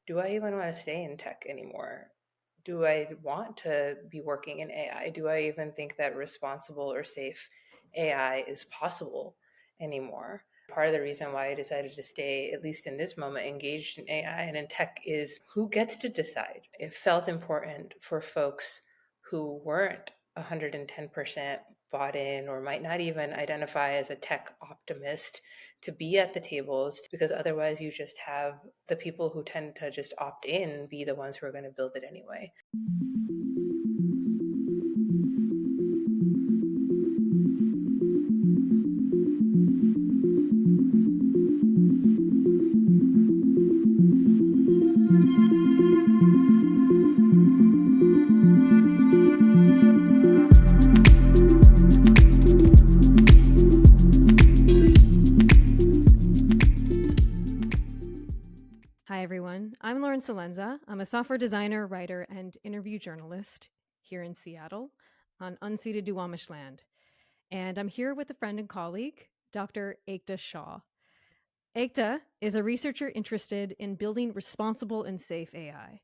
do I even want to stay in tech anymore? Do I want to be working in AI? Do I even think that responsible or safe AI is possible anymore? Part of the reason why I decided to stay, at least in this moment, engaged in AI and in tech is who gets to decide. It felt important for folks who weren't 110% bought in or might not even identify as a tech optimist to be at the tables, because otherwise you just have the people who tend to just opt in be the ones who are going to build it anyway. Hi, everyone. I'm Celenza. I'm a software designer, writer, and interview journalist here in Seattle on unceded Duwamish land. And I'm here with a friend and colleague, Dr. Aekta Shah. Aekta is a researcher interested in building responsible and safe AI.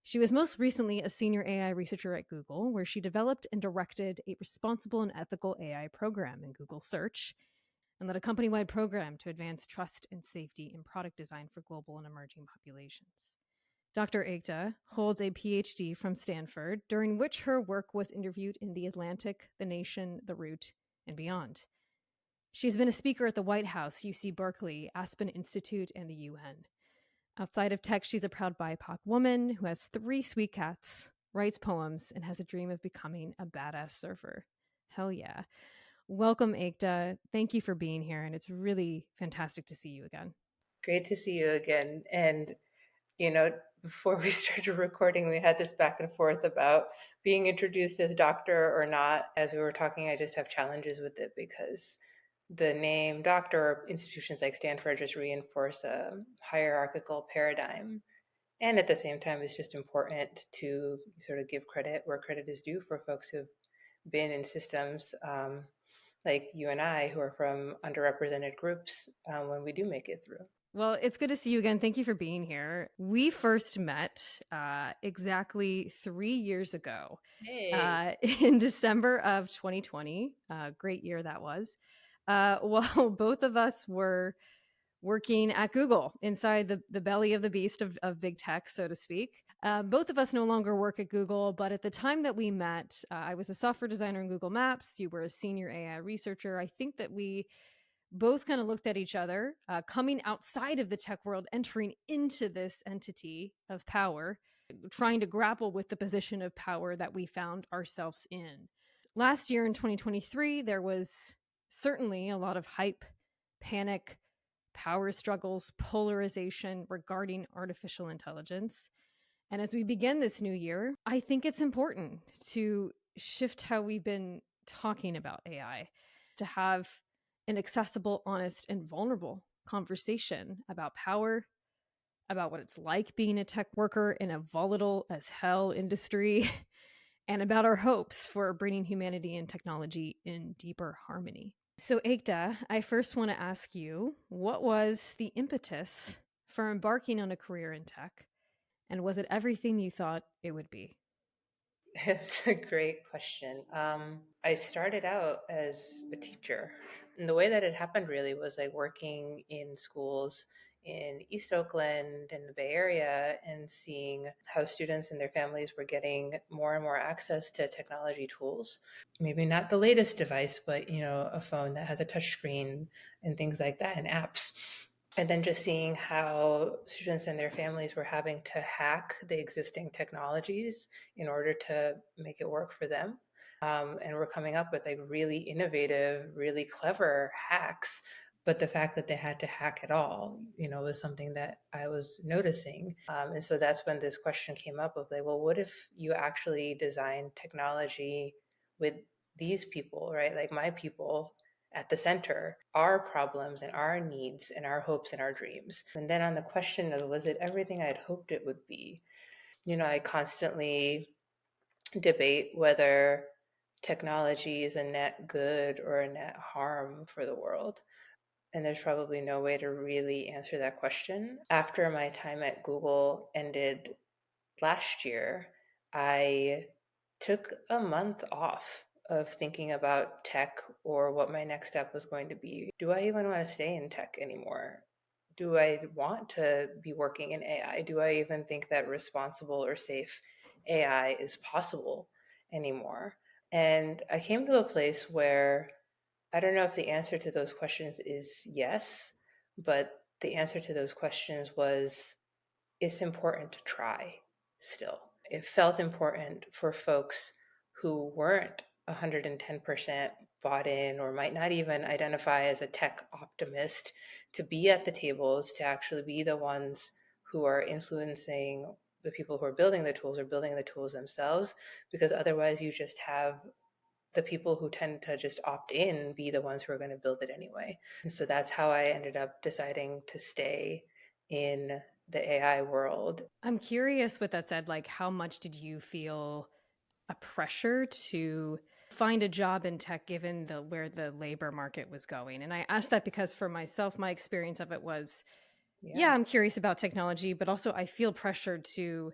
She was most recently a senior AI researcher at Google, where she developed and directed a responsible and ethical AI program in Google Search and led a company-wide program to advance trust and safety in product design for global and emerging populations. Dr. Aekta holds a PhD from Stanford, during which her work was interviewed in The Atlantic, The Nation, The Root, and beyond. She's been a speaker at the White House, UC Berkeley, Aspen Institute, and the UN. Outside of tech, she's a proud BIPOC woman who has 3 sweet cats, writes poems, and has a dream of becoming a badass surfer. Hell yeah. Welcome, Aekta. Thank you for being here, and it's really fantastic to see you again. Great to see you again. And, before we started recording, we had this back and forth about being introduced as doctor or not. As we were talking, I just have challenges with it because the name doctor or institutions like Stanford just reinforce a hierarchical paradigm. And at the same time, it's just important to sort of give credit where credit is due for folks who've been in systems like you and I, who are from underrepresented groups, when we do make it through. Well, it's good to see you again. Thank you for being here. We first met exactly 3 years ago in December of 2020. Great year that was. Well, both of us were working at Google inside the belly of the beast of big tech, so to speak. Both of us no longer work at Google, but at the time that we met, I was a software designer in Google Maps. You were a senior AI researcher. I think that we both kind of looked at each other, coming outside of the tech world, entering into this entity of power, trying to grapple with the position of power that we found ourselves in. Last year in 2023, there was certainly a lot of hype, panic, power struggles, polarization regarding artificial intelligence. And as we begin this new year, I think it's important to shift how we've been talking about AI, to have an accessible, honest, and vulnerable conversation about power, about what it's like being a tech worker in a volatile as hell industry, and about our hopes for bringing humanity and technology in deeper harmony. So, Aekta, I first want to ask you, what was the impetus for embarking on a career in tech? And was it everything you thought it would be? It's a great question. I started out as a teacher. And the way that it happened really was like working in schools in East Oakland in the Bay Area and seeing how students and their families were getting more and more access to technology tools. Maybe not the latest device, but a phone that has a touch screen and things like that and apps. And then just seeing how students and their families were having to hack the existing technologies in order to make it work for them. And we're coming up with like really innovative, really clever hacks. But the fact that they had to hack at all, was something that I was noticing. And so that's when this question came up of like, well, what if you actually design technology with these people, right? Like my people at the center, our problems and our needs and our hopes and our dreams. And then on the question of was it everything I'd hoped it would be, I constantly debate whether technology is a net good or a net harm for the world. and there's probably no way to really answer that question. After my time at Google ended last year, I took a month off of thinking about tech or what my next step was going to be. Do I even want to stay in tech anymore? Do I want to be working in AI? Do I even think that responsible or safe AI is possible anymore? And I came to a place where I don't know if the answer to those questions is yes, but the answer to those questions was it's important to try still. It felt important for folks who weren't 110% bought in or might not even identify as a tech optimist to be at the tables, to actually be the ones who are influencing the people who are building the tools or building the tools themselves, because otherwise you just have the people who tend to just opt in be the ones who are going to build it anyway. And so that's how I ended up deciding to stay in the AI world. I'm curious with that said, like, how much did you feel a pressure to find a job in tech given the where the labor market was going? And I asked that because for myself, my experience of it was, yeah, I'm curious about technology, but also I feel pressured to,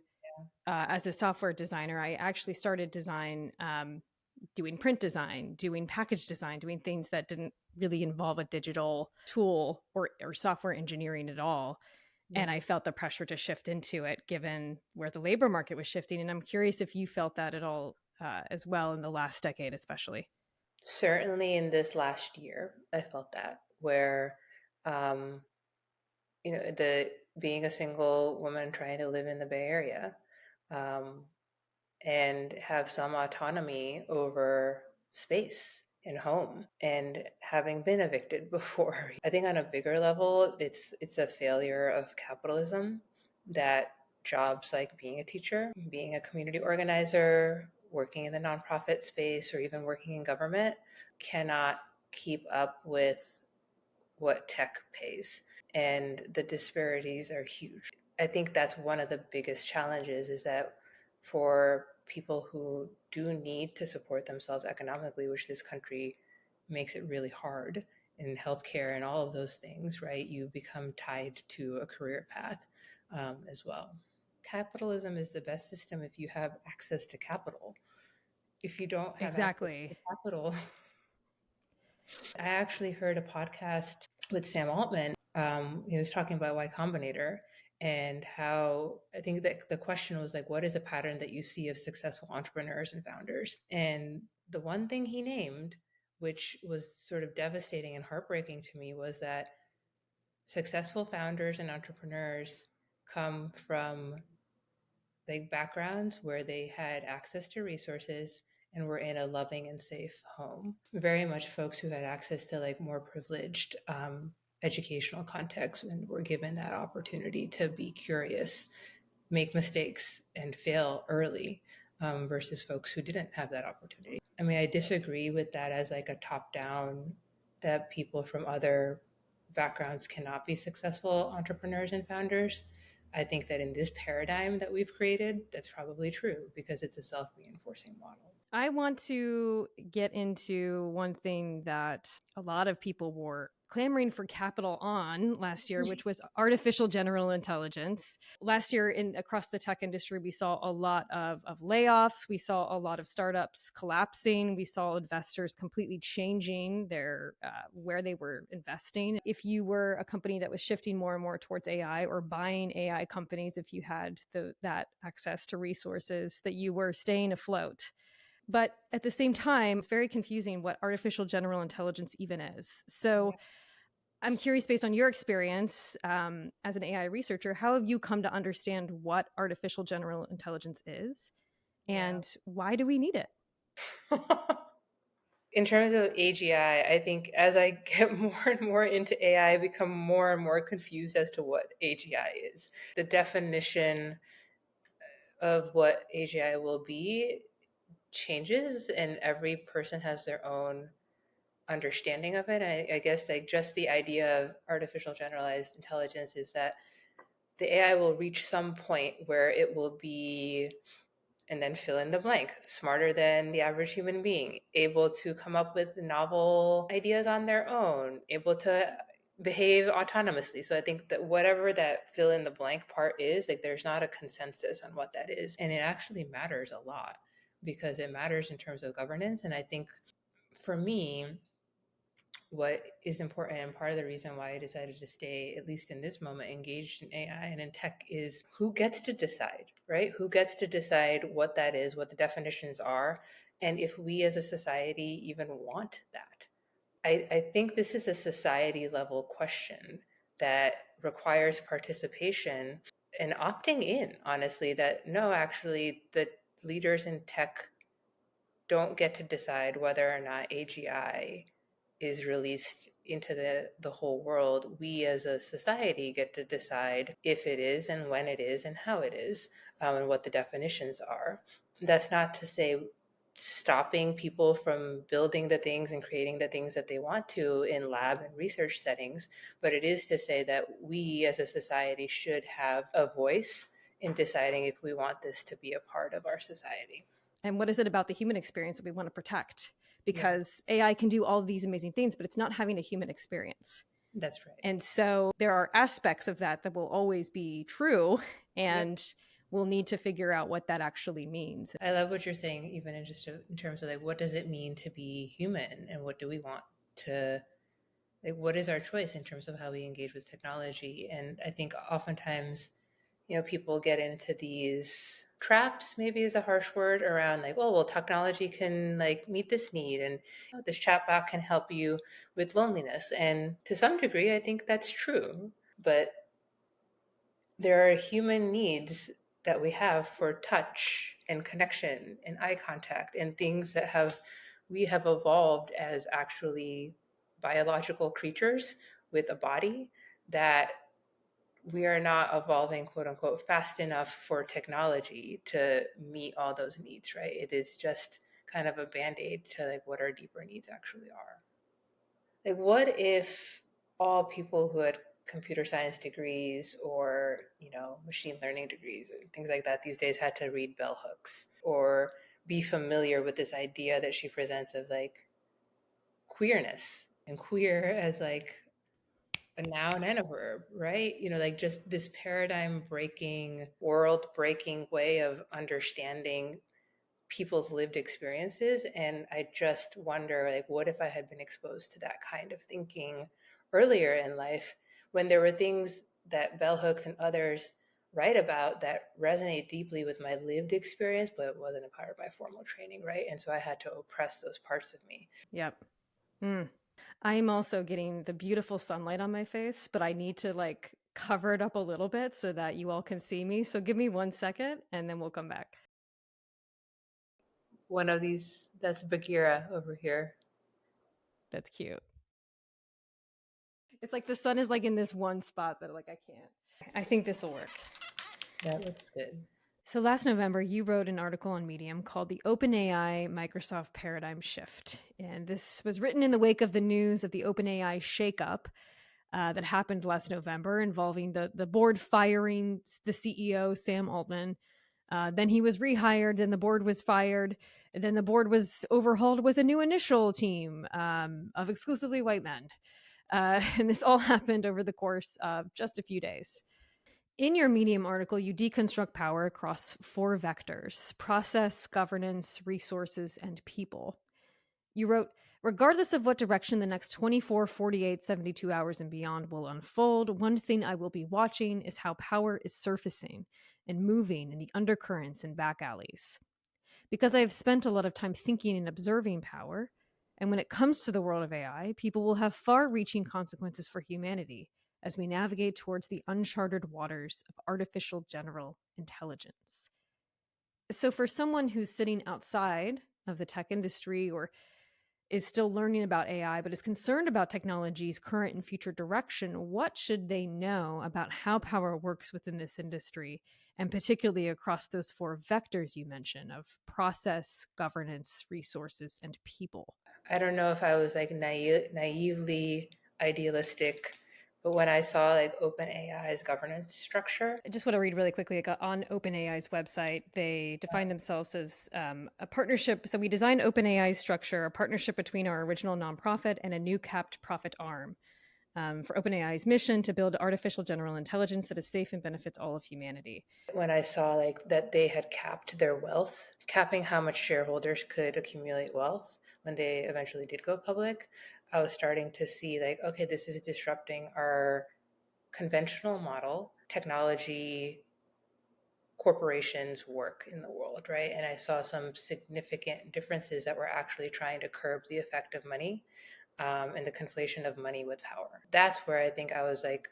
as a software designer, I actually started design, doing print design, doing package design, doing things that didn't really involve a digital tool or software engineering at all. And I felt the pressure to shift into it given where the labor market was shifting. And I'm curious if you felt that at all as well in the last decade, especially. Certainly in this last year, I felt that where, um, the being a single woman trying to live in the Bay Area, um, and have some autonomy over space and home, and having been evicted before. I think on a bigger level, it's a failure of capitalism that jobs like being a teacher, being a community organizer, working in the nonprofit space, or even working in government cannot keep up with what tech pays. And the disparities are huge. I think that's one of the biggest challenges is that for people who do need to support themselves economically, which this country makes it really hard in healthcare and all of those things, right? You become tied to a career path as well. Capitalism is the best system if you have access to capital. If you don't have access to Exactly. capital, I actually heard a podcast with Sam Altman. He was talking about Y Combinator and how I think that the question was like, what is a pattern that you see of successful entrepreneurs and founders? And the one thing he named, which was sort of devastating and heartbreaking to me, was that successful founders and entrepreneurs come from like backgrounds where they had access to resources and were in a loving and safe home. Very much folks who had access to like more privileged educational contexts and were given that opportunity to be curious, make mistakes, and fail early, versus folks who didn't have that opportunity. I mean, I disagree with that as like a top down, that people from other backgrounds cannot be successful entrepreneurs and founders. I think that in this paradigm that we've created, that's probably true because it's a self reinforcing model. I want to get into one thing that a lot of people were clamoring for capital on last year, which was artificial general intelligence. Last year, across the tech industry, we saw a lot of layoffs. We saw a lot of startups collapsing. We saw investors completely changing their where they were investing. If you were a company that was shifting more and more towards AI or buying AI companies, if you had that access to resources, that you were staying afloat. But at the same time, it's very confusing what artificial general intelligence even is. So I'm curious, based on your experience as an AI researcher, how have you come to understand what artificial general intelligence is and why do we need it? In terms of AGI, I think as I get more and more into AI, I become more and more confused as to what AGI is. The definition of what AGI will be changes, and every person has their own understanding of it. I guess like just the idea of artificial generalized intelligence is that the AI will reach some point where it will be, and then fill in the blank, smarter than the average human being, able to come up with novel ideas on their own, able to behave autonomously. So I think that whatever that fill in the blank part is, like there's not a consensus on what that is. And it actually matters a lot because it matters in terms of governance. And I think for me, what is important and part of the reason why I decided to stay, at least in this moment, engaged in AI and in tech is who gets to decide, right? Who gets to decide what that is, what the definitions are, and if we as a society even want that. I think this is a society level question that requires participation and opting in, honestly, that no, actually, the leaders in tech don't get to decide whether or not AGI is released into the whole world. We as a society get to decide if it is and when it is and how it is, and what the definitions are. That's not to say stopping people from building the things and creating the things that they want to in lab and research settings, but it is to say that we as a society should have a voice in deciding if we want this to be a part of our society. And what is it about the human experience that we want to protect? Because AI can do all of these amazing things, but it's not having a human experience. That's right. And so there are aspects of that that will always be true, and we'll need to figure out what that actually means. I love what you're saying, even in just in terms of like, what does it mean to be human, and what do we want to, like, what is our choice in terms of how we engage with technology? And I think oftentimes, people get into these traps, maybe is a harsh word, around like, oh, well, technology can like meet this need, and this chatbot can help you with loneliness. And to some degree, I think that's true. But there are human needs that we have for touch and connection and eye contact and things that we have evolved as actually biological creatures with a body, that we are not evolving, quote unquote, fast enough for technology to meet all those needs, right? It is just kind of a band-aid to like what our deeper needs actually are. Like, what if all people who had computer science degrees or, machine learning degrees or things like that these days had to read bell hooks or be familiar with this idea that she presents of like queerness, and queer as like a noun and a verb, right? Like just this paradigm breaking, world breaking way of understanding people's lived experiences. And I just wonder, like, what if I had been exposed to that kind of thinking earlier in life, when there were things that bell hooks and others write about that resonate deeply with my lived experience, but it wasn't a part of my formal training, right? And so I had to oppress those parts of me. Yep. I'm also getting the beautiful sunlight on my face, but I need to like cover it up a little bit so that you all can see me. So give me 1 second and then we'll come back. One of these, that's Bagheera over here. That's cute. It's like the sun is like in this one spot that like I can't. I think this will work. That looks good. So last November, you wrote an article on Medium called The OpenAI Microsoft Paradigm Shift. And this was written in the wake of the news of the OpenAI shakeup that happened last November, involving the board firing the CEO, Sam Altman. Then he was rehired, and the board was fired. And then the board was overhauled with a new initial team of exclusively white men. And this all happened over the course of just a few days. In your Medium article, you deconstruct power across 4 vectors: process, governance, resources, and people. You wrote, regardless of what direction the next 24, 48, 72 hours and beyond will unfold, one thing I will be watching is how power is surfacing and moving in the undercurrents and back alleys. Because I have spent a lot of time thinking and observing power, and when it comes to the world of AI, people will have far-reaching consequences for humanity as we navigate towards the uncharted waters of artificial general intelligence. So for someone who's sitting outside of the tech industry or is still learning about AI, but is concerned about technology's current and future direction, what should they know about how power works within this industry, and particularly across those 4 vectors you mentioned of process, governance, resources, and people? I don't know if I was like naively idealistic, but when I saw like OpenAI's governance structure, I just want to read really quickly. On OpenAI's website, they define themselves as a partnership. So we designed OpenAI's structure, a partnership between our original nonprofit and a new capped profit arm. for OpenAI's mission to build artificial general intelligence that is safe and benefits all of humanity. When I saw like that they had capped their wealth, capping how much shareholders could accumulate wealth when they eventually did go public, I was starting to see like, okay, this is disrupting our conventional model, technology corporations work in the world, right? And I saw some significant differences that were actually trying to curb the effect of money and the conflation of money with power. That's where I think I was like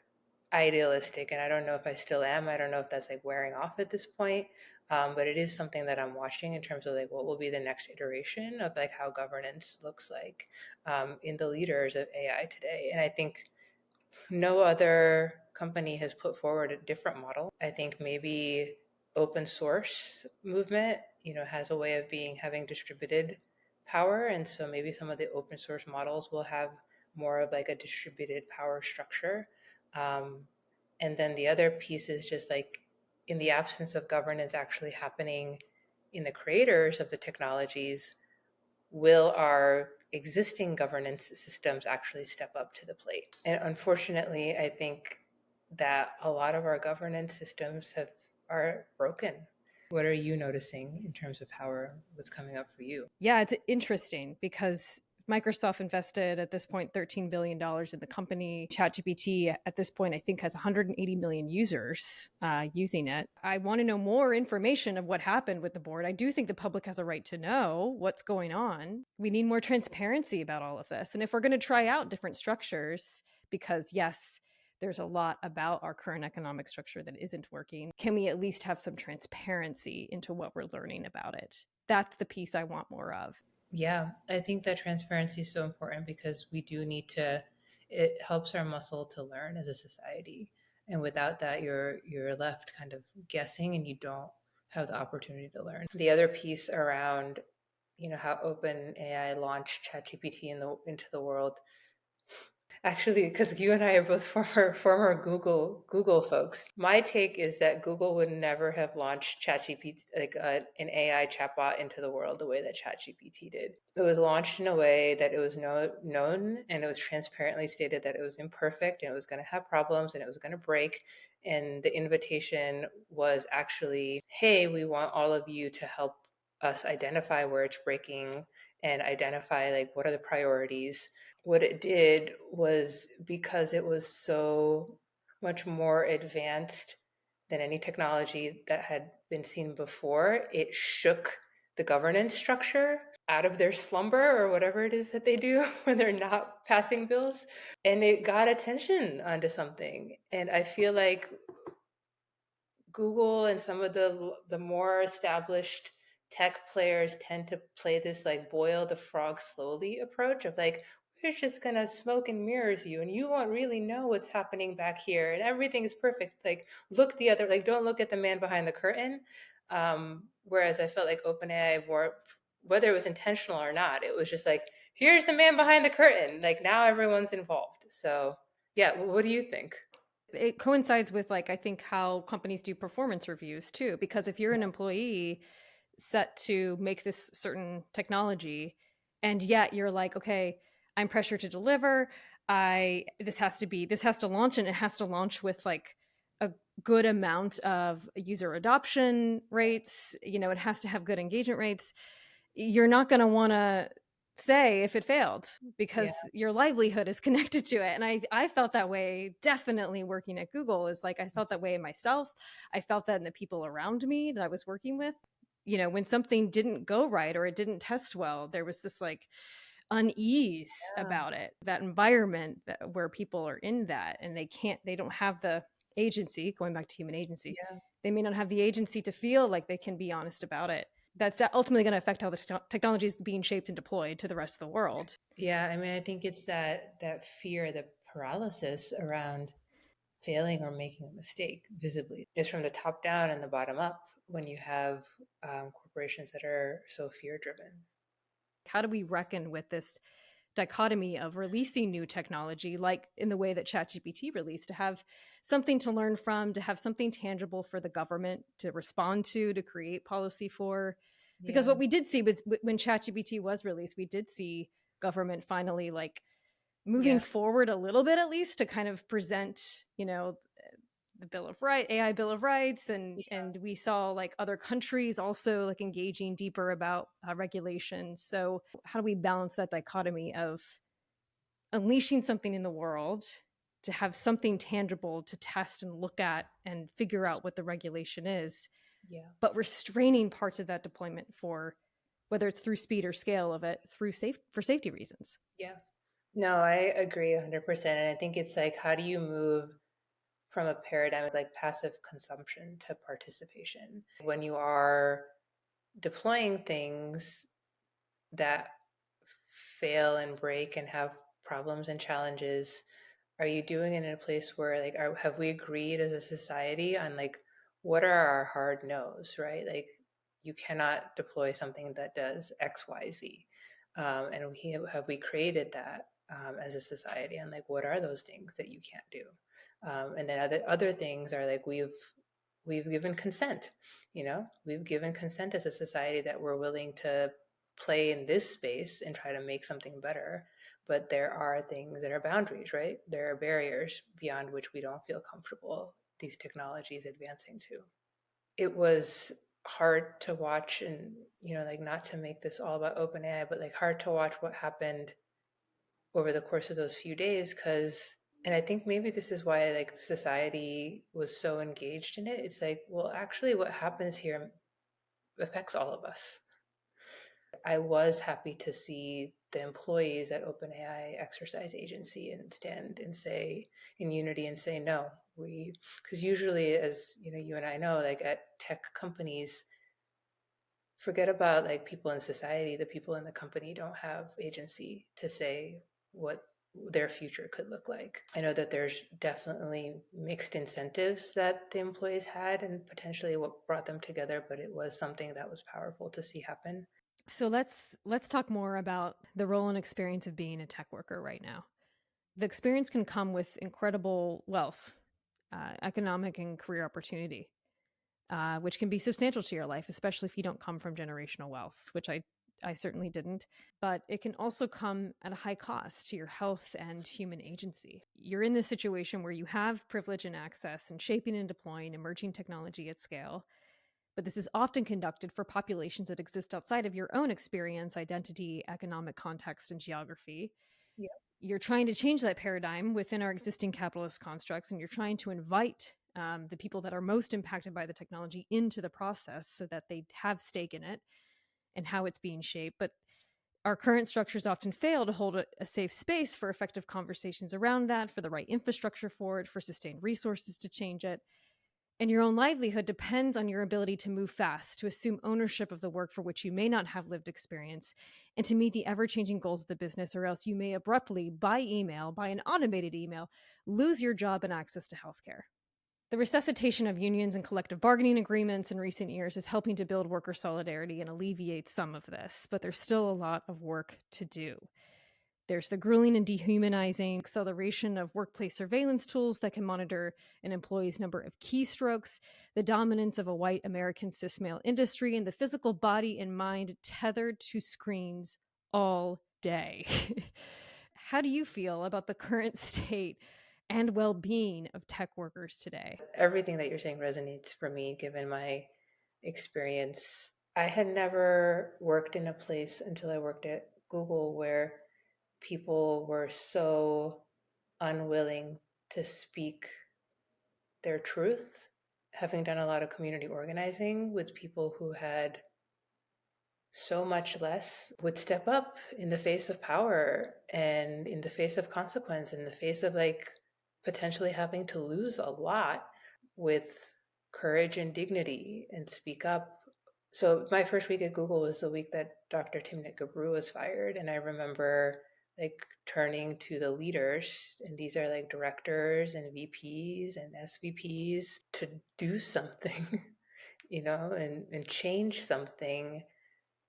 idealistic, and I don't know if I still am. I don't know if that's like wearing off at this point, but it is something that I'm watching in terms of like what will be the next iteration of like how governance looks like in the leaders of AI today. And I think no other company has put forward a different model. I think maybe open source movement, has a way of having distributed power, and so maybe some of the open source models will have more of like a distributed power structure. And then the other piece is just like in the absence of governance actually happening in the creators of the technologies, will our existing governance systems actually step up to the plate? And unfortunately, I think that a lot of our governance systems are broken. What are you noticing in terms of what's coming up for you? Yeah, it's interesting because Microsoft invested at this point $13 billion in the company. ChatGPT at this point, I think, has 180 million users using it. I want to know more information of what happened with the board. I do think the public has a right to know what's going on. We need more transparency about all of this. And if we're going to try out different structures, because yes, there's a lot about our current economic structure that isn't working, can we at least have some transparency into what we're learning about it? That's the piece I want more of. Yeah, I think that transparency is so important because we do need to, it helps our muscle to learn as a society. And without that, you're left kind of guessing and you don't have the opportunity to learn. The other piece around, how open AI launched ChatGPT into the world. Actually, because you and I are both former Google folks, my take is that Google would never have launched ChatGPT, like an AI chatbot, into the world the way that ChatGPT did. It was launched in a way that it was known, and it was transparently stated that it was imperfect and it was going to have problems and it was going to break. And the invitation was actually, hey, we want all of you to help us identify where it's breaking and identify like what are the priorities. What it did was, because it was so much more advanced than any technology that had been seen before, it shook the governance structure out of their slumber or whatever it is that they do when they're not passing bills. And it got attention onto something. And I feel like Google and some of the more established tech players tend to play this like boil the frog slowly approach of like, we're just gonna smoke and mirrors you and you won't really know what's happening back here and everything's perfect. Like look the other, like don't look at the man behind the curtain. Whereas I felt like OpenAI more, whether it was intentional or not, it was just like, here's the man behind the curtain. Like now everyone's involved. So yeah, what do you think? It coincides with like I think how companies do performance reviews too, because if you're an employee set to make this certain technology and yet you're like, okay, I'm pressured to deliver, this has to launch, and it has to launch with like a good amount of user adoption rates, it has to have good engagement rates. You're not going to want to say if it failed Yeah. because your livelihood is connected to it. And I felt that way definitely working at Google. Is like I felt that way in myself. I felt that in the people around me that I was working with. When something didn't go right or it didn't test well, there was this like unease about it, that environment where people are in that and they don't have the agency, going back to human agency. Yeah. They may not have the agency to feel like they can be honest about it. That's ultimately going to affect how the technology is being shaped and deployed to the rest of the world. Yeah, I mean, I think it's that fear, the paralysis around failing or making a mistake visibly. It's from the top down and the bottom up when you have corporations that are so fear driven. How do we reckon with this dichotomy of releasing new technology, like in the way that ChatGPT released, to have something to learn from, to have something tangible for the government to respond to create policy for? Because Yeah. what we did see with when ChatGPT was released, we did see government finally like moving Yeah. forward a little bit, at least, to kind of present, the Bill of Rights, AI Bill of Rights, Yeah. and we saw like other countries also like engaging deeper about regulation. So how do we balance that dichotomy of unleashing something in the world to have something tangible to test and look at and figure out what the regulation is, Yeah. but restraining parts of that deployment for whether it's through speed or scale of it through for safety reasons? Yeah. No, I agree 100%. And I think it's like, how do you move from a paradigm of like passive consumption to participation? When you are deploying things that fail and break and have problems and challenges, are you doing it in a place where like have we agreed as a society on like what are our hard no's, right? Like you cannot deploy something that does XYZ. And have we created that as a society, and like what are those things that you can't do? And then other things are like we've given consent, we've given consent as a society that we're willing to play in this space and try to make something better. But there are things that are boundaries, right? There are barriers beyond which we don't feel comfortable these technologies advancing to. It was hard to watch, and like, not to make this all about OpenAI, but like hard to watch what happened over the course of those few days, because and I think maybe this is why like society was so engaged in it. It's like, well, actually what happens here affects all of us. I was happy to see the employees at OpenAI exercise agency and stand and say in unity and say no. Because usually, as you and I know, like at tech companies, forget about like people in society. The people in the company don't have agency to say what their future could look like. I know that there's definitely mixed incentives that the employees had and potentially what brought them together, but it was something that was powerful to see happen. So let's talk more about the role and experience of being a tech worker right now. The experience can come with incredible wealth, economic and career opportunity, which can be substantial to your life, especially if you don't come from generational wealth, which I certainly didn't. But it can also come at a high cost to your health and human agency. You're in this situation where you have privilege and access and shaping and deploying emerging technology at scale, but this is often conducted for populations that exist outside of your own experience, identity, economic context, and geography. Yeah. You're trying to change that paradigm within our existing capitalist constructs, and you're trying to invite the people that are most impacted by the technology into the process so that they have stake in it and how it's being shaped. But our current structures often fail to hold a safe space for effective conversations around that, for the right infrastructure for it, for sustained resources to change it. And your own livelihood depends on your ability to move fast, to assume ownership of the work for which you may not have lived experience, and to meet the ever-changing goals of the business, or else you may abruptly, by an automated email, lose your job and access to healthcare. The resuscitation of unions and collective bargaining agreements in recent years is helping to build worker solidarity and alleviate some of this, but there's still a lot of work to do. There's the grueling and dehumanizing acceleration of workplace surveillance tools that can monitor an employee's number of keystrokes, the dominance of a white American cis male industry, and the physical body and mind tethered to screens all day. How do you feel about the current state and well-being of tech workers today? Everything that you're saying resonates for me, given my experience. I had never worked in a place until I worked at Google where people were so unwilling to speak their truth. Having done a lot of community organizing with people who had so much less, would step up in the face of power and in the face of consequence, in the face of like potentially having to lose a lot, with courage and dignity, and speak up. So my first week at Google was the week that Dr. Timnit Gebru was fired, and I remember like turning to the leaders, and these are like directors and VPs and SVPs, to do something, and change something.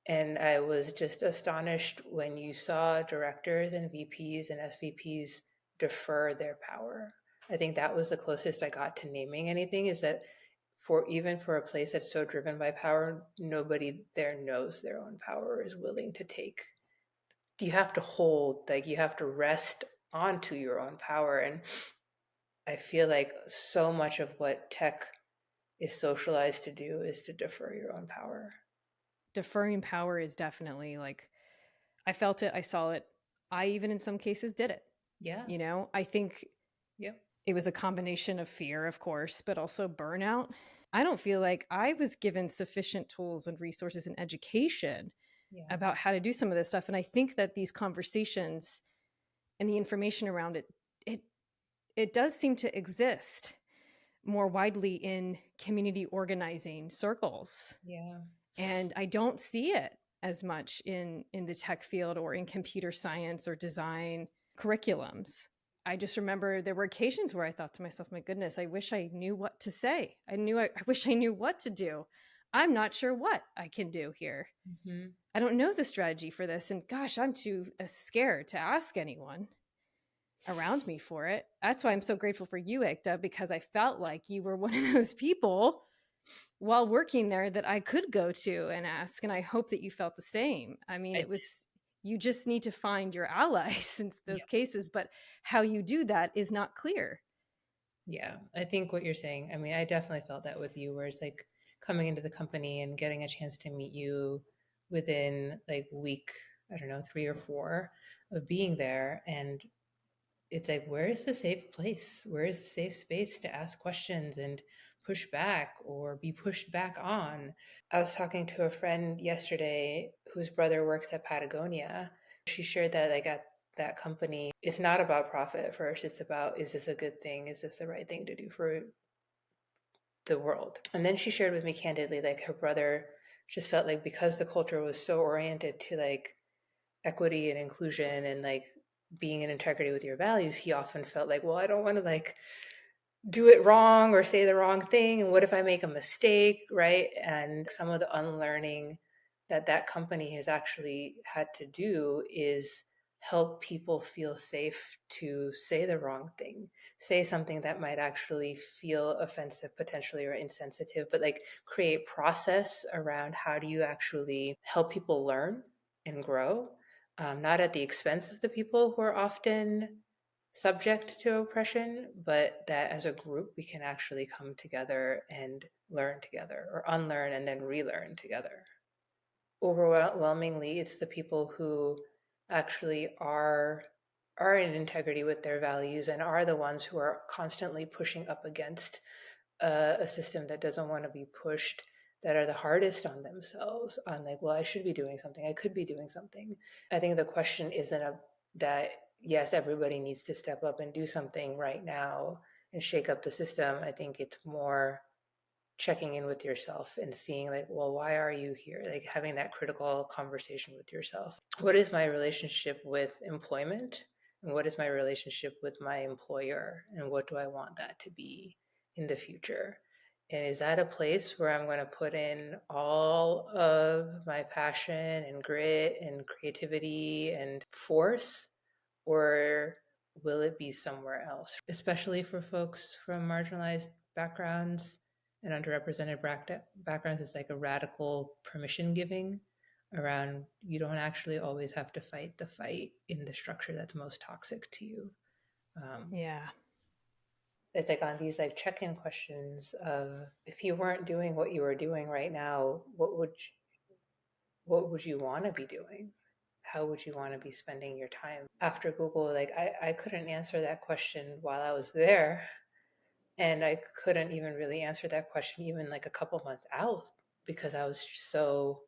And I was just astonished when you saw directors and VPs and SVPs defer their power. I think that was the closest I got to naming anything, is that for a place that's so driven by power, nobody there knows their own power, is willing to take. You have to hold, like you have to rest onto your own power. And I feel like so much of what tech is socialized to do is to defer your own power. Deferring power is definitely like, I felt it, I saw it. I even in some cases did it. Yeah. You know, I think Yeah. it was a combination of fear, of course, but also burnout. I don't feel like I was given sufficient tools and resources and education Yeah. about how to do some of this stuff. And I think that these conversations and the information around it, it it does seem to exist more widely in community organizing circles. Yeah. And I don't see it as much in the tech field or in computer science or design curriculums. I just remember there were occasions where I thought to myself, my goodness, I wish I knew what to say. I wish I knew what to do. I'm not sure what I can do here. Mm-hmm. I don't know the strategy for this. And gosh, I'm too scared to ask anyone around me for it. That's why I'm so grateful for you, Aekta, because I felt like you were one of those people while working there that I could go to and ask. And I hope that you felt the same. I mean, I it was, you just need to find your allies in those Yeah. cases, but how you do that is not clear. Yeah, I think what you're saying, I mean, I definitely felt that with you, where it's like coming into the company and getting a chance to meet you within like week, I don't know, 3 or 4 of being there. And it's like, where is the safe place? Where is the safe space to ask questions and push back or be pushed back on? I was talking to a friend yesterday whose brother works at Patagonia. She shared that like at that company, it's not about profit at first. It's about, is this a good thing? Is this the right thing to do for the world? And then she shared with me candidly, like her brother just felt like because the culture was so oriented to like equity and inclusion and like being in integrity with your values, he often felt like, well, I don't want to like do it wrong or say the wrong thing, and what if I make a mistake, right? And some of the unlearning that that company has actually had to do is help people feel safe to say the wrong thing, say something that might actually feel offensive potentially or insensitive, but like create process around how do you actually help people learn and grow, not at the expense of the people who are often subject to oppression, but that as a group we can actually come together and learn together or unlearn and then relearn together. Overwhelmingly, it's the people who actually are in integrity with their values and are the ones who are constantly pushing up against a system that doesn't want to be pushed, that are the hardest on themselves, on like, well, I should be doing something, I could be doing something. I think the question isn't that yes, everybody needs to step up and do something right now and shake up the system. I think it's more checking in with yourself and seeing like, well, why are you here? Like having that critical conversation with yourself. What is my relationship with employment? And what is my relationship with my employer? And what do I want that to be in the future? And is that a place where I'm going to put in all of my passion and grit and creativity and force? Or will it be somewhere else? Especially for folks from marginalized backgrounds and underrepresented backgrounds, it's like a radical permission giving around you don't actually always have to fight the fight in the structure that's most toxic to you. Yeah. It's like on these like check-in questions of, if you weren't doing what you were doing right now, what would you want to be doing? How would you want to be spending your time after Google? Like I couldn't answer that question while I was there, and I couldn't even really answer that question even like a couple months out, because I was so,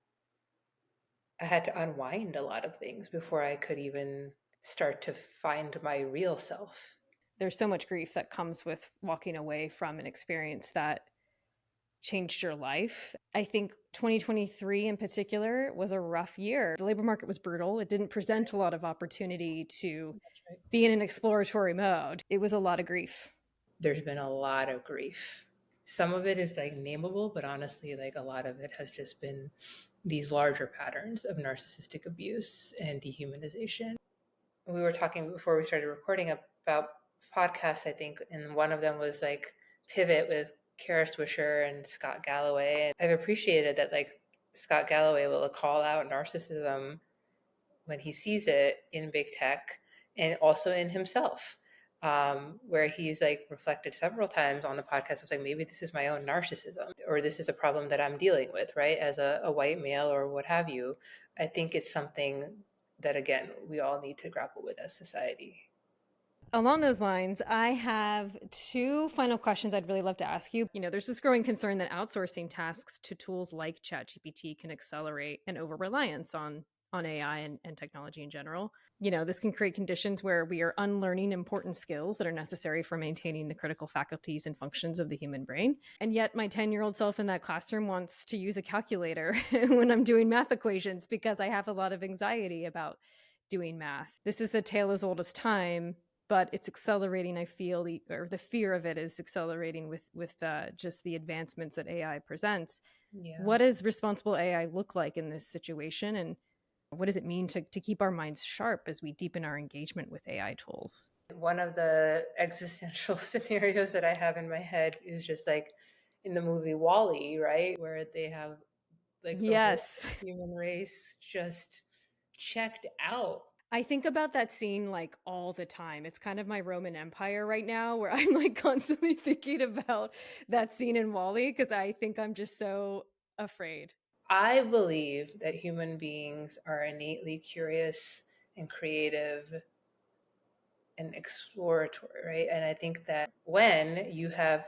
I had to unwind a lot of things before I could even start to find my real self. There's so much grief that comes with walking away from an experience that changed your life. I think 2023 in particular was a rough year. The labor market was brutal. It didn't present a lot of opportunity to That's right. be in an exploratory mode. It was a lot of grief. There's been a lot of grief. Some of it is like nameable, but honestly, like a lot of it has just been these larger patterns of narcissistic abuse and dehumanization. We were talking before we started recording about podcasts, I think, and one of them was like Pivot with Kara Swisher and Scott Galloway. And I've appreciated that like Scott Galloway will call out narcissism when he sees it in big tech and also in himself. Where he's like reflected several times on the podcast of like, maybe this is my own narcissism, or this is a problem that I'm dealing with, right? As a white male or what have you. I think it's something that, again, we all need to grapple with as society. Along those lines, I have two final questions I'd really love to ask you. There's this growing concern that outsourcing tasks to tools like ChatGPT can accelerate an over reliance on AI and technology in general. This can create conditions where we are unlearning important skills that are necessary for maintaining the critical faculties and functions of the human brain. And yet, my 10-year-old self in that classroom wants to use a calculator when I'm doing math equations because I have a lot of anxiety about doing math. This is a tale as old as time, but it's accelerating. I feel the fear of it is accelerating with just the advancements that AI presents. Yeah. What does responsible AI look like in this situation, and what does it mean to keep our minds sharp as we deepen our engagement with AI tools? One of the existential scenarios that I have in my head is just like in the movie WALL-E, right, where they have like the whole Yes. human race just checked out. I think about that scene like all the time. It's kind of my Roman Empire right now, where I'm like constantly thinking about that scene in WALL-E because I think I'm just so afraid. I believe that human beings are innately curious and creative and exploratory, right? And I think that when you have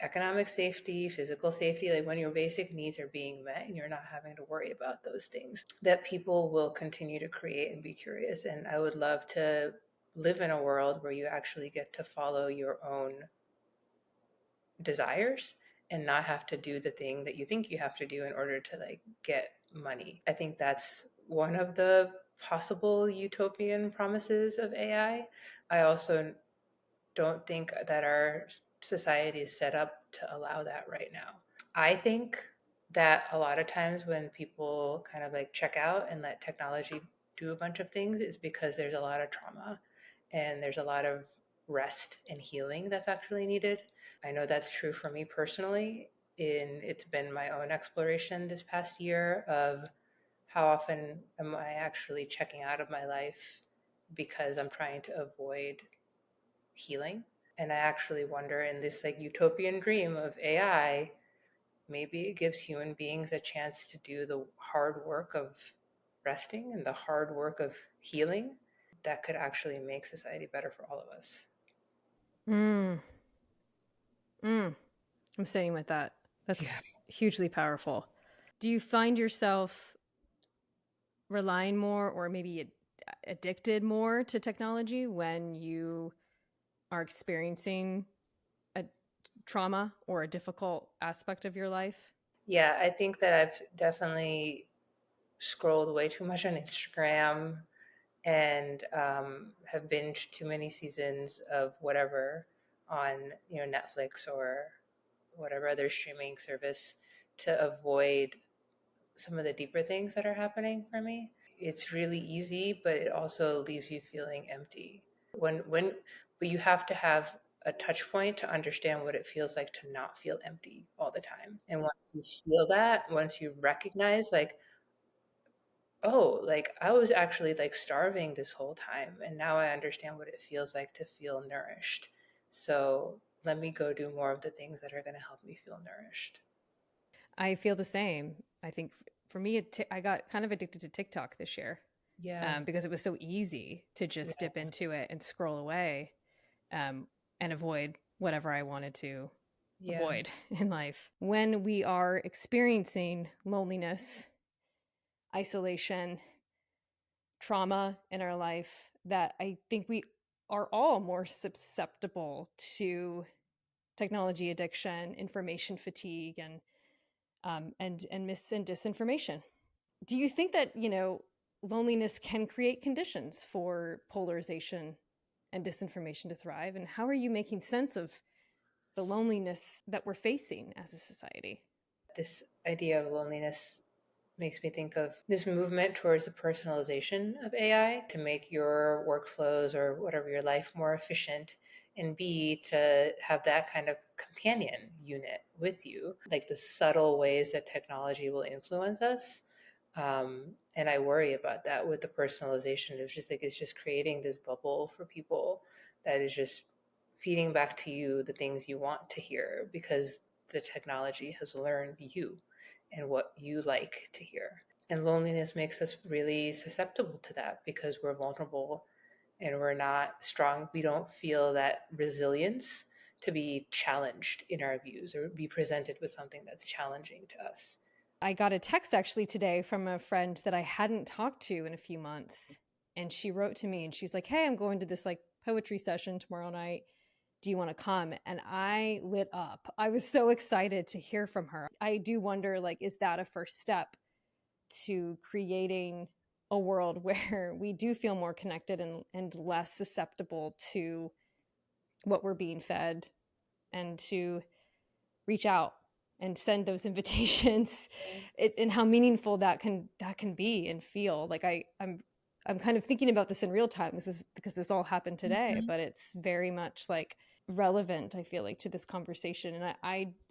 economic safety, physical safety, like when your basic needs are being met and you're not having to worry about those things, that people will continue to create and be curious. And I would love to live in a world where you actually get to follow your own desires and not have to do the thing that you think you have to do in order to like get money. I think that's one of the possible utopian promises of AI. I also don't think that our society is set up to allow that right now. I think that a lot of times when people kind of like check out and let technology do a bunch of things, it's because there's a lot of trauma and there's a lot of rest and healing that's actually needed. I know that's true for me personally. It's been my own exploration this past year of how often am I actually checking out of my life because I'm trying to avoid healing. And I actually wonder, in this like utopian dream of AI, maybe it gives human beings a chance to do the hard work of resting and the hard work of healing that could actually make society better for all of us. Mm. I'm sitting with that. That's hugely powerful. Do you find yourself relying more or maybe addicted more to technology when you are experiencing a trauma or a difficult aspect of your life? Yeah, I think that I've definitely scrolled way too much on Instagram and have binged too many seasons of whatever on Netflix or whatever other streaming service to avoid some of the deeper things that are happening for me. It's really easy, but it also leaves you feeling empty. But you have to have a touch point to understand what it feels like to not feel empty all the time. And once you feel that, once you recognize like, oh, like I was actually like starving this whole time and now I understand what it feels like to feel nourished. So let me go do more of the things that are going to help me feel nourished. I feel the same. I think for me, I got kind of addicted to TikTok this year. Yeah. Because it was so easy to just dip into it and scroll away and avoid whatever I wanted to avoid in life. When we are experiencing loneliness, isolation, trauma in our life, that I think we are all more susceptible to technology addiction, information fatigue, and mis and disinformation. Do you think that loneliness can create conditions for polarization and disinformation to thrive? And how are you making sense of the loneliness that we're facing as a society? This idea of loneliness makes me think of this movement towards the personalization of AI to make your workflows or whatever your life more efficient, and B, to have that kind of companion unit with you, like the subtle ways that technology will influence us. And I worry about that with the personalization. It's just creating this bubble for people that is just feeding back to you the things you want to hear because the technology has learned you and what you like to hear. And loneliness makes us really susceptible to that because we're vulnerable and we're not strong. We don't feel that resilience to be challenged in our views or be presented with something that's challenging to us. I got a text actually today from a friend that I hadn't talked to in a few months. And she wrote to me and she's like, "Hey, I'm going to this like poetry session tomorrow night. Do you want to come?" And I lit up. I was so excited to hear from her. I do wonder, like, is that a first step to creating a world where we do feel more connected and less susceptible to what we're being fed, and to reach out and send those invitations and how meaningful that can be and feel like I'm kind of thinking about this in real time. This is because this all happened today, Mm-hmm. but it's very much like relevant, I feel like, to this conversation. And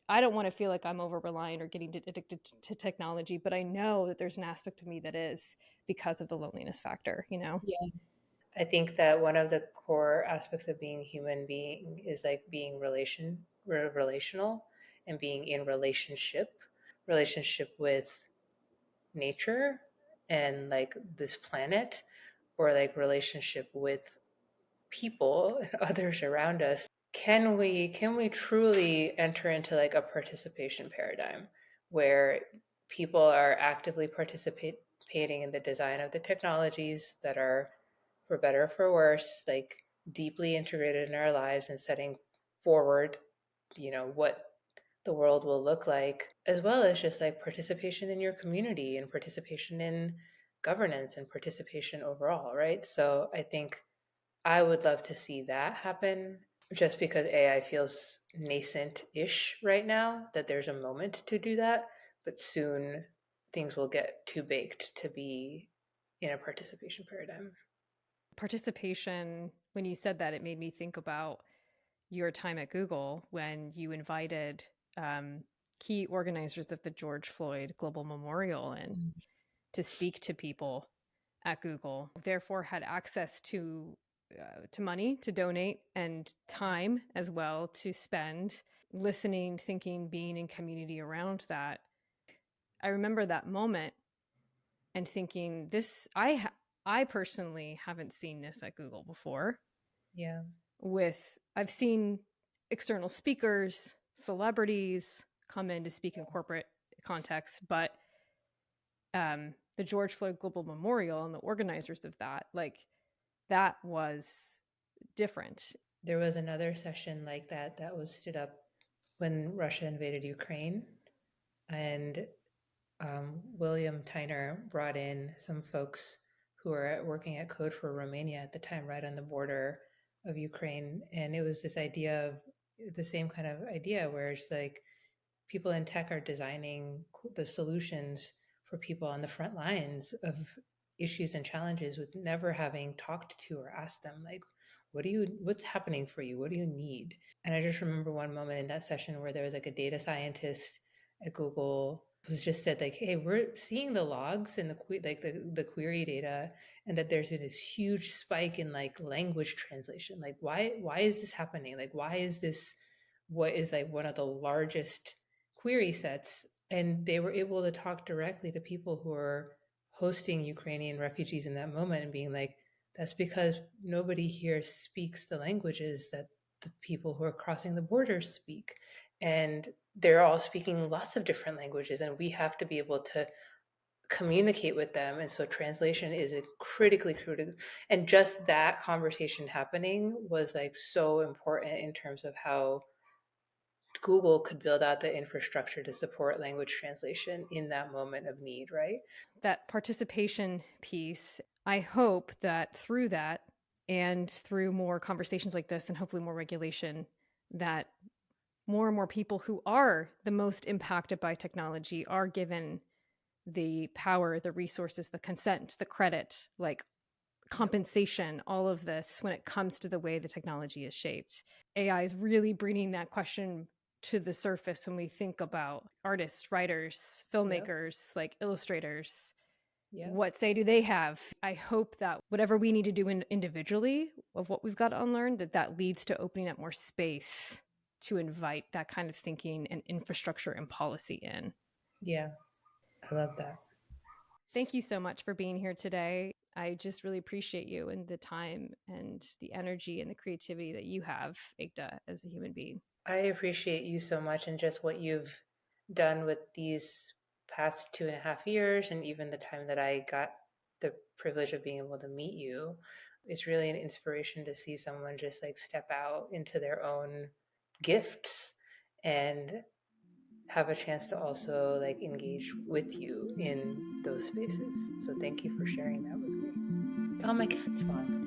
I don't want to feel like I'm over reliant or getting addicted to technology, but I know that there's an aspect of me that is, because of the loneliness factor, you know? Yeah. I think that one of the core aspects of being human being is like being relational and being in relationship with nature and like this planet, or like relationship with people and others around us. Can we truly enter into like a participation paradigm where people are actively participating in the design of the technologies that are, for better or for worse, like deeply integrated in our lives and setting forward, what the world will look like, as well as just like participation in your community and participation in governance and participation overall, right? So I think I would love to see that happen just because AI feels nascent ish right now, that there's a moment to do that, but soon things will get too baked to be in a participation paradigm. Participation, when you said that, it made me think about your time at Google when you invited um, key organizers of the George Floyd Global Memorial in to speak to people at Google, therefore had access to money to donate and time as well to spend listening, thinking, being in community around that. I remember that moment and thinking, I personally haven't seen this at Google before. Yeah. I've seen external speakers, celebrities come in to speak in corporate contexts, but the George Floyd Global Memorial and the organizers of that, like, that was different. There was another session like that was stood up when Russia invaded Ukraine, and William Tyner brought in some folks who were working at Code for Romania at the time, right on the border of Ukraine. And it was this idea of the same kind of idea where it's like people in tech are designing the solutions for people on the front lines of issues and challenges with never having talked to or asked them, like, what's happening for you? What do you need? And I just remember one moment in that session where there was like a data scientist at Google who's just said like, hey, we're seeing the logs and the query data, and that there's been this huge spike in like language translation. Like, why is this happening? Like, why is this what is like one of the largest query sets? And they were able to talk directly to people who are hosting Ukrainian refugees in that moment and being like, that's because nobody here speaks the languages that the people who are crossing the border speak. And they're all speaking lots of different languages, and we have to be able to communicate with them. And so translation is a critically critical. And just that conversation happening was like so important in terms of how Google could build out the infrastructure to support language translation in that moment of need, right? That participation piece, I hope that through that and through more conversations like this and hopefully more regulation, that more and more people who are the most impacted by technology are given the power, the resources, the consent, the credit, like compensation, all of this when it comes to the way the technology is shaped. AI is really bringing that question to the surface when we think about artists, writers, Yep. filmmakers, like illustrators. Yeah. What say do they have? I hope that whatever we need to do individually of what we've got to unlearn, that leads to opening up more space to invite that kind of thinking and infrastructure and policy in. Yeah, I love that. Thank you so much for being here today. I just really appreciate you and the time and the energy and the creativity that you have, Aekta, as a human being. I appreciate you so much and just what you've done with these past 2.5 years, and even the time that I got the privilege of being able to meet you. It's really an inspiration to see someone just like step out into their own gifts and have a chance to also like engage with you in those spaces. So thank you for sharing that with me. Oh, my cat's gone.